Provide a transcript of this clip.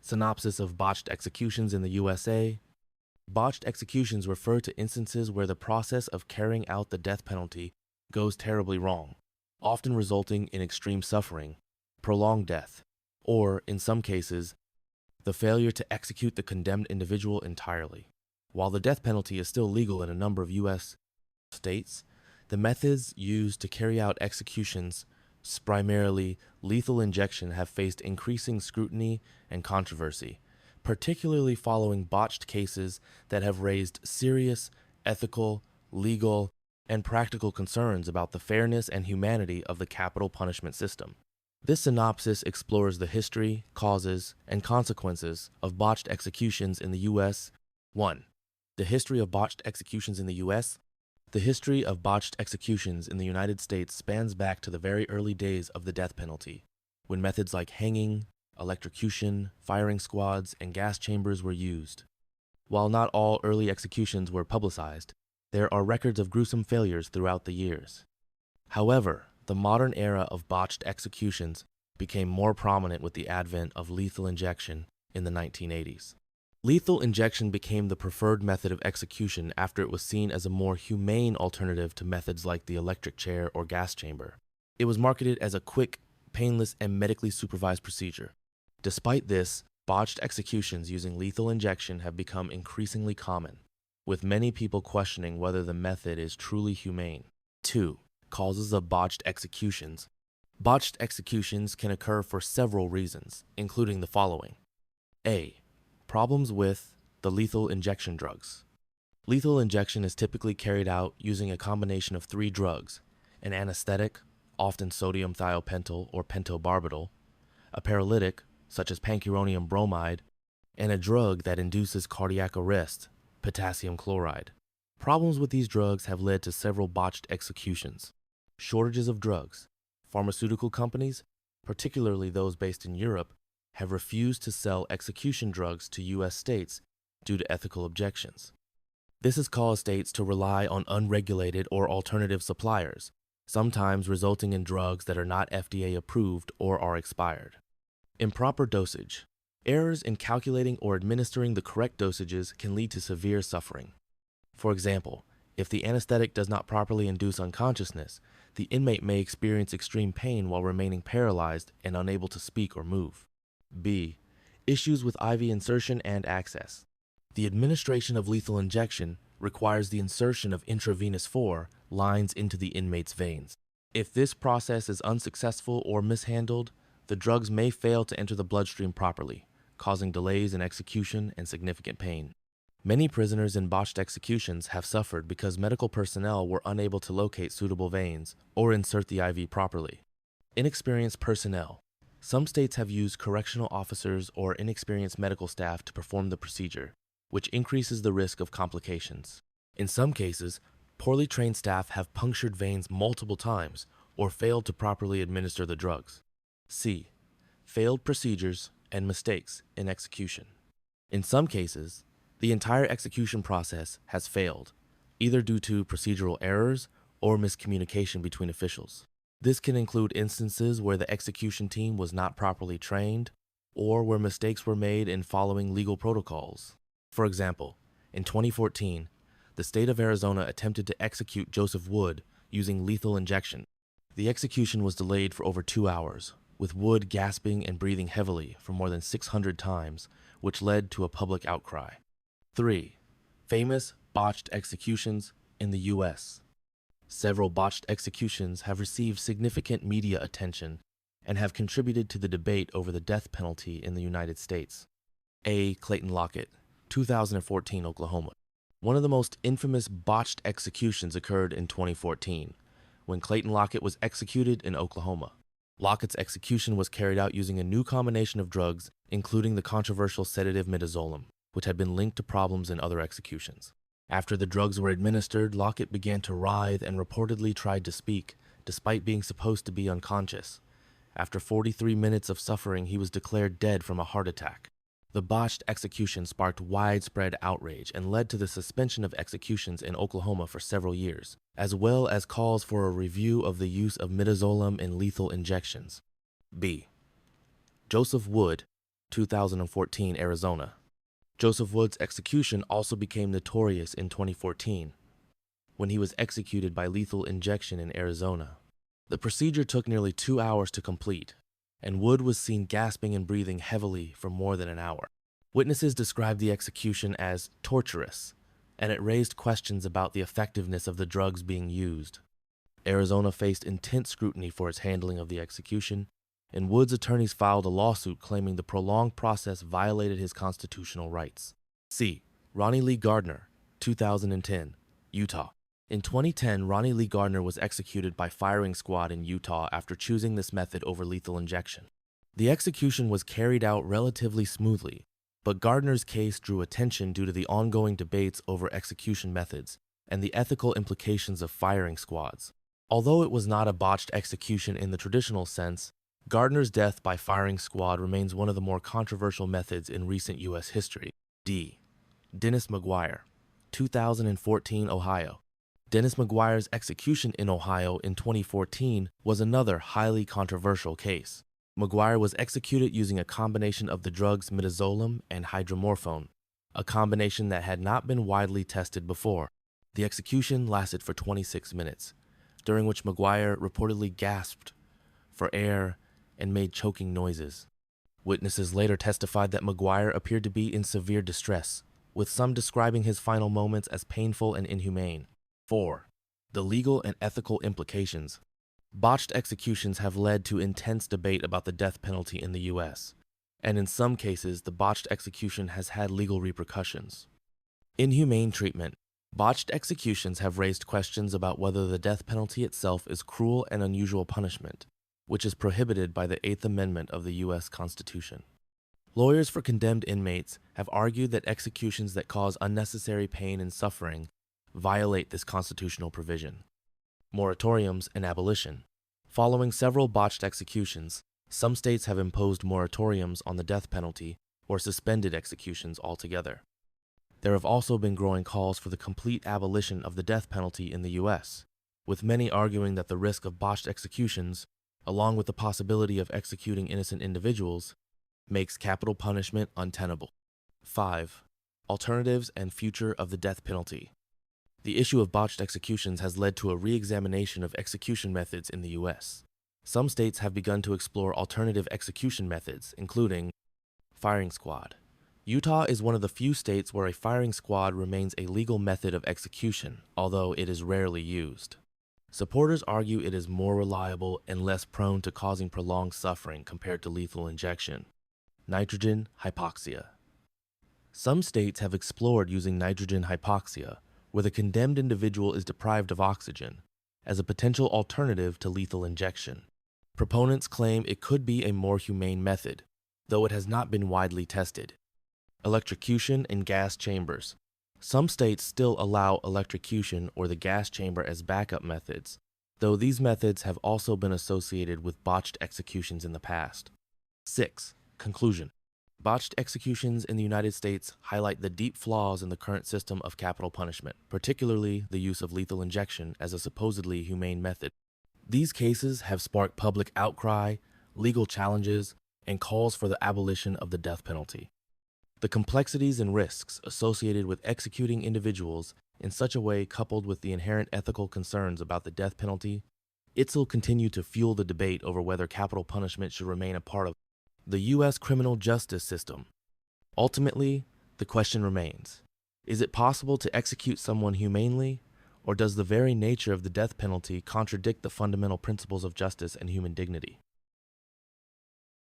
Synopsis of botched executions in the USA. Botched executions refer to instances where the process of carrying out the death penalty goes terribly wrong, often resulting in extreme suffering, prolonged death, or, in some cases, the failure to execute the condemned individual entirely. While the death penalty is still legal in a number of U.S. states, the methods used to carry out executions, primarily lethal injection, have faced increasing scrutiny and controversy, particularly following botched cases that have raised serious ethical, legal, and practical concerns about the fairness and humanity of the capital punishment system. This synopsis explores the history, causes, and consequences of botched executions in the U.S. 1. The history of botched executions in the U.S. The history of botched executions in the United States spans back to the very early days of the death penalty, when methods like hanging, electrocution, firing squads, and gas chambers were used. While not all early executions were publicized, there are records of gruesome failures throughout the years. However, the modern era of botched executions became more prominent with the advent of lethal injection in the 1980s. Lethal injection became the preferred method of execution after it was seen as a more humane alternative to methods like the electric chair or gas chamber. It was marketed as a quick, painless, and medically supervised procedure. Despite this, botched executions using lethal injection have become increasingly common, with many people questioning whether the method is truly humane. 2. Causes of botched executions. Botched executions can occur for several reasons, including the following. A. Problems with the lethal injection drugs. Lethal injection is typically carried out using a combination of 3 drugs: an anesthetic, often sodium thiopental or pentobarbital, a paralytic, such as pancuronium bromide, and a drug that induces cardiac arrest, potassium chloride. Problems with these drugs have led to several botched executions. Shortages of drugs. Pharmaceutical companies, particularly those based in Europe, have refused to sell execution drugs to U.S. states due to ethical objections. This has caused states to rely on unregulated or alternative suppliers, sometimes resulting in drugs that are not FDA approved or are expired. Improper dosage. Errors in calculating or administering the correct dosages can lead to severe suffering. For example, if the anesthetic does not properly induce unconsciousness, the inmate may experience extreme pain while remaining paralyzed and unable to speak or move. B. Issues with IV insertion and access. The administration of lethal injection requires the insertion of intravenous lines into the inmate's veins. If this process is unsuccessful or mishandled, the drugs may fail to enter the bloodstream properly, causing delays in execution and significant pain. Many prisoners in botched executions have suffered because medical personnel were unable to locate suitable veins or insert the IV properly. Inexperienced personnel. Some states have used correctional officers or inexperienced medical staff to perform the procedure, which increases the risk of complications. In some cases, poorly trained staff have punctured veins multiple times or failed to properly administer the drugs. C. Failed procedures and mistakes in execution. In some cases, the entire execution process has failed, either due to procedural errors or miscommunication between officials. This can include instances where the execution team was not properly trained or where mistakes were made in following legal protocols. For example, in 2014, the state of Arizona attempted to execute Joseph Wood using lethal injection. The execution was delayed for over 2 hours, with Wood gasping and breathing heavily for more than 600 times, which led to a public outcry. 3. Famous botched executions in the U.S. Several botched executions have received significant media attention and have contributed to the debate over the death penalty in the United States. A. Clayton Lockett, 2014, Oklahoma. One of the most infamous botched executions occurred in 2014, when Clayton Lockett was executed in Oklahoma. Lockett's execution was carried out using a new combination of drugs, including the controversial sedative midazolam, which had been linked to problems in other executions. After the drugs were administered, Lockett began to writhe and reportedly tried to speak, despite being supposed to be unconscious. After 43 minutes of suffering, he was declared dead from a heart attack. The botched execution sparked widespread outrage and led to the suspension of executions in Oklahoma for several years, as well as calls for a review of the use of midazolam in lethal injections. B. Joseph Wood, 2014, Arizona. Joseph Wood's execution also became notorious in 2014, when he was executed by lethal injection in Arizona. The procedure took nearly 2 hours to complete, and Wood was seen gasping and breathing heavily for more than an hour. Witnesses described the execution as torturous, and it raised questions about the effectiveness of the drugs being used. Arizona faced intense scrutiny for its handling of the execution, and Wood's attorneys filed a lawsuit claiming the prolonged process violated his constitutional rights. C. Ronnie Lee Gardner, 2010, Utah. In 2010, Ronnie Lee Gardner was executed by firing squad in Utah after choosing this method over lethal injection. The execution was carried out relatively smoothly, but Gardner's case drew attention due to the ongoing debates over execution methods and the ethical implications of firing squads. Although it was not a botched execution in the traditional sense, Gardner's death by firing squad remains one of the more controversial methods in recent U.S. history. D. Dennis McGuire, 2014, Ohio. Dennis McGuire's execution in Ohio in 2014 was another highly controversial case. McGuire was executed using a combination of the drugs midazolam and hydromorphone, a combination that had not been widely tested before. The execution lasted for 26 minutes, during which McGuire reportedly gasped for air and made choking noises. Witnesses later testified that McGuire appeared to be in severe distress, with some describing his final moments as painful and inhumane. 4. The legal and ethical implications. Botched executions have led to intense debate about the death penalty in the U.S., and in some cases, the botched execution has had legal repercussions. Inhumane treatment. Botched executions have raised questions about whether the death penalty itself is cruel and unusual punishment, which is prohibited by the Eighth Amendment of the U.S. Constitution. Lawyers for condemned inmates have argued that executions that cause unnecessary pain and suffering violate this constitutional provision. Moratoriums and abolition. Following several botched executions, some states have imposed moratoriums on the death penalty or suspended executions altogether. There have also been growing calls for the complete abolition of the death penalty in the U.S., with many arguing that the risk of botched executions, along with the possibility of executing innocent individuals, makes capital punishment untenable. 5. Alternatives and future of the death penalty. The issue of botched executions has led to a re-examination of execution methods in the U.S. Some states have begun to explore alternative execution methods, including firing squad. Utah is one of the few states where a firing squad remains a legal method of execution, although it is rarely used. Supporters argue it is more reliable and less prone to causing prolonged suffering compared to lethal injection. Nitrogen hypoxia. Some states have explored using nitrogen hypoxia, where the condemned individual is deprived of oxygen, as a potential alternative to lethal injection. Proponents claim it could be a more humane method, though it has not been widely tested. Electrocution and gas chambers. Some states still allow electrocution or the gas chamber as backup methods, though these methods have also been associated with botched executions in the past. 6. Conclusion. Botched executions in the United States highlight the deep flaws in the current system of capital punishment, particularly the use of lethal injection as a supposedly humane method. These cases have sparked public outcry, legal challenges, and calls for the abolition of the death penalty. The complexities and risks associated with executing individuals in such a way, coupled with the inherent ethical concerns about the death penalty, it'll continue to fuel the debate over whether capital punishment should remain a part of the U.S. criminal justice system. Ultimately, the question remains, is it possible to execute someone humanely, or does the very nature of the death penalty contradict the fundamental principles of justice and human dignity?